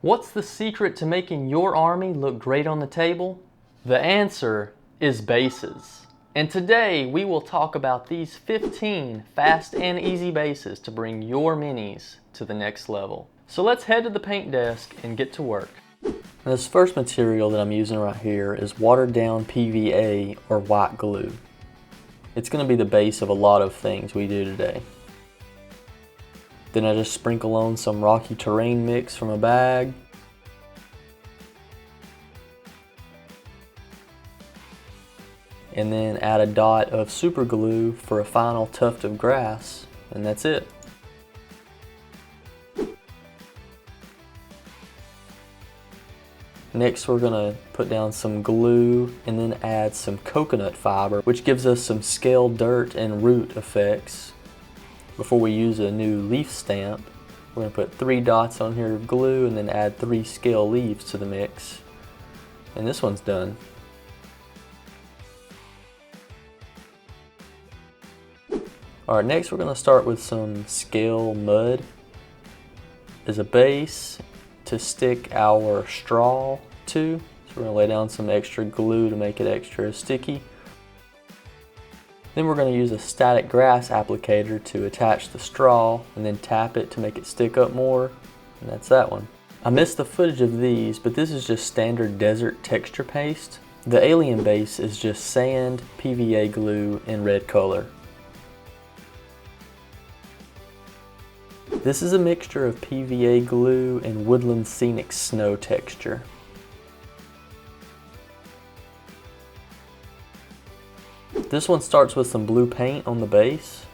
What's the secret to making your army look great on the table? The answer is bases. And today we will talk about these 15 fast and easy bases to bring your minis to the next level. So let's head to the paint desk and get to work. This first material that I'm using right here is watered down PVA or white glue. It's going to be the base of a lot of things we do today. Then I just sprinkle on some rocky terrain mix from a bag. And then add a dot of super glue for a final tuft of grass, and that's it. Next we're going to put down some glue and then add some coconut fiber, which gives us some scale dirt and root effects. Before we use a new leaf stamp, we're going to put 3 dots on here of glue and then add 3 scale leaves to the mix. And this one's done. Alright, next we're going to start with some scale mud as a base to stick our straw to. So we're going to lay down some extra glue to make it extra sticky. Then we're going to use a static grass applicator to attach the straw and then tap it to make it stick up more, and that's that one. I missed the footage of these, but this is just standard desert texture paste. The alien base is just sand, PVA glue, and red color. This is a mixture of PVA glue and woodland scenic snow texture. This one starts with some blue paint on the base,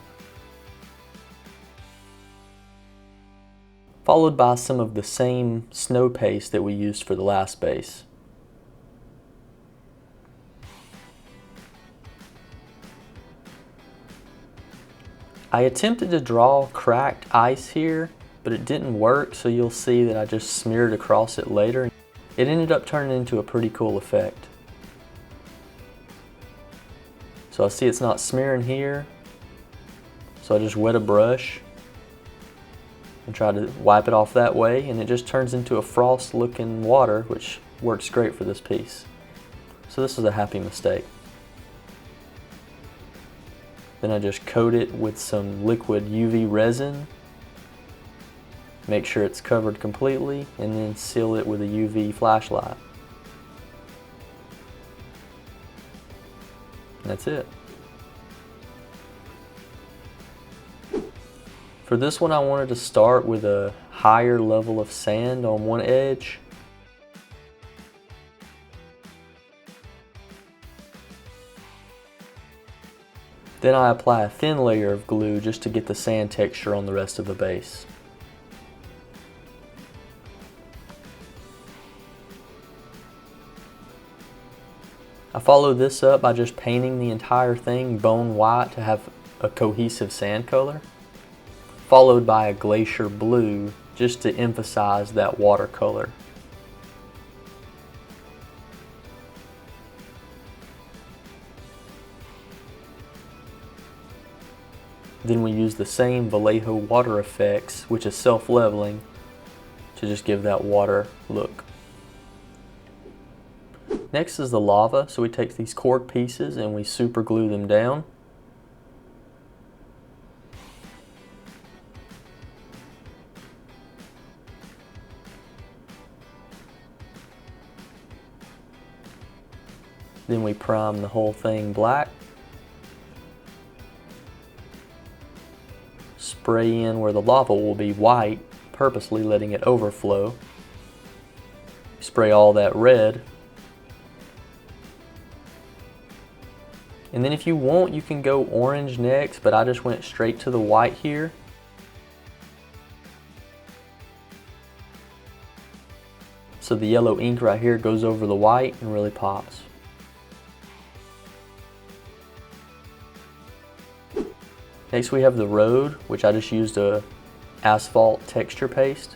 followed by some of the same snow paste that we used for the last base. I attempted to draw cracked ice here, but it didn't work, so you'll see that I just smeared across it later. It ended up turning into a pretty cool effect. So I see it's not smearing here, so I just wet a brush and try to wipe it off that way, and it just turns into a frost looking water, which works great for this piece. So this is a happy mistake. Then I just coat it with some liquid UV resin, make sure it's covered completely, and then seal it with a UV flashlight. And that's it. For this one I wanted to start with a higher level of sand on one edge. Then I apply a thin layer of glue just to get the sand texture on the rest of the base. I follow this up by just painting the entire thing bone white to have a cohesive sand color, followed by a glacier blue just to emphasize that watercolor. Then we use the same Vallejo water effects, which is self-leveling, to just give that water look. Next is the lava, so we take these cork pieces and we super glue them down. Then we prime the whole thing black. Spray in where the lava will be white, purposely letting it overflow. Spray all that red. And then if you want, you can go orange next, but I just went straight to the white here. So the yellow ink right here goes over the white and really pops. Next we have the road, which I just used a asphalt texture paste.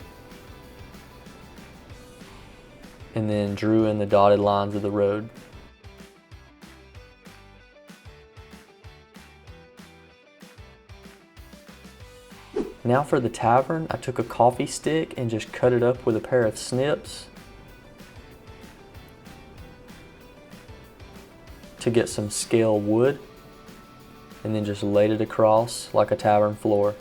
And then drew in the dotted lines of the road. Now for the tavern, I took a coffee stick and just cut it up with a pair of snips to get some scale wood, and then just laid it across like a tavern floor.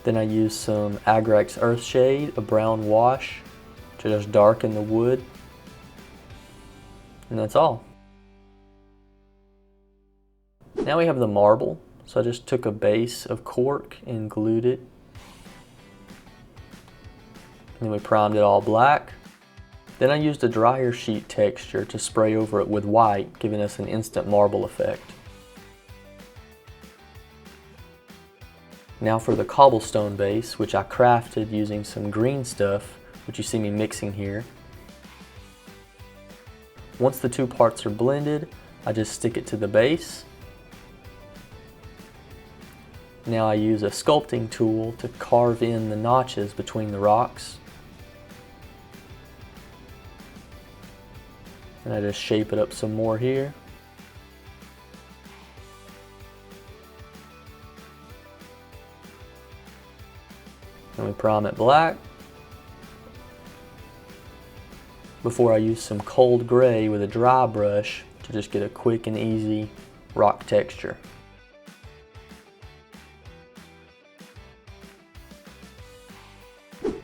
Then I used some Agrax Earthshade, a brown wash, to just darken the wood. And that's all. Now we have the marble. So I just took a base of cork and glued it. And then we primed it all black. Then I used a dryer sheet texture to spray over it with white, giving us an instant marble effect. Now for the cobblestone base, which I crafted using some green stuff, which you see me mixing here. Once the two parts are blended, I just stick it to the base. Now I use a sculpting tool to carve in the notches between the rocks. And I just shape it up some more here. And we prime it black before I use some cold gray with a dry brush to just get a quick and easy rock texture.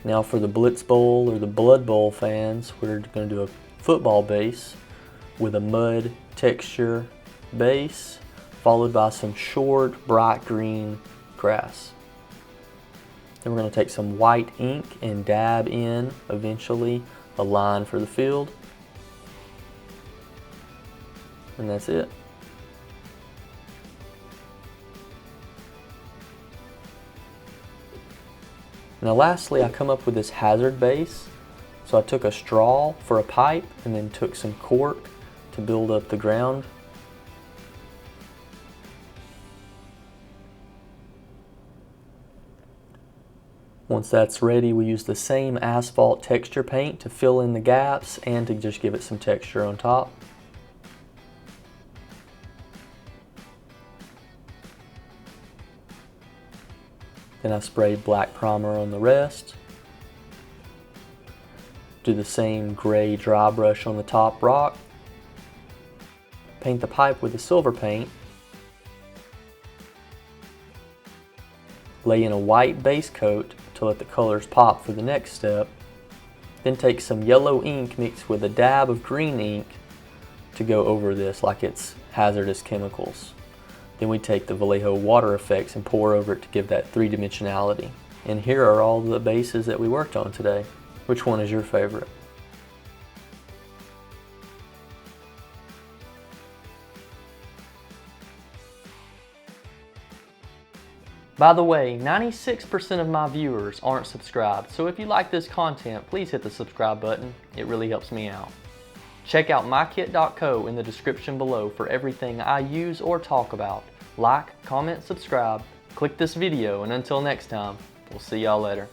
Now for the Blitz Bowl or the Blood Bowl fans, we're going to do a football base with a mud texture base followed by some short bright green grass. Then we're going to take some white ink and dab in, eventually, a line for the field. And that's it. Now lastly, I come up with this hazard base. So I took a straw for a pipe and then took some cork to build up the ground. Once that's ready, we use the same asphalt texture paint to fill in the gaps and to just give it some texture on top. Then I sprayed black primer on the rest. Do the same gray dry brush on the top rock. Paint the pipe with the silver paint. Lay in a white base coat to let the colors pop for the next step. Then take some yellow ink mixed with a dab of green ink to go over this like it's hazardous chemicals. Then we take the Vallejo water effects and pour over it to give that three-dimensionality. And here are all the bases that we worked on today. Which one is your favorite? By the way, 96% of my viewers aren't subscribed, so if you like this content, please hit the subscribe button. It really helps me out. Check out mykit.co in the description below for everything I use or talk about. Like, comment, subscribe, click this video, and until next time, we'll see y'all later.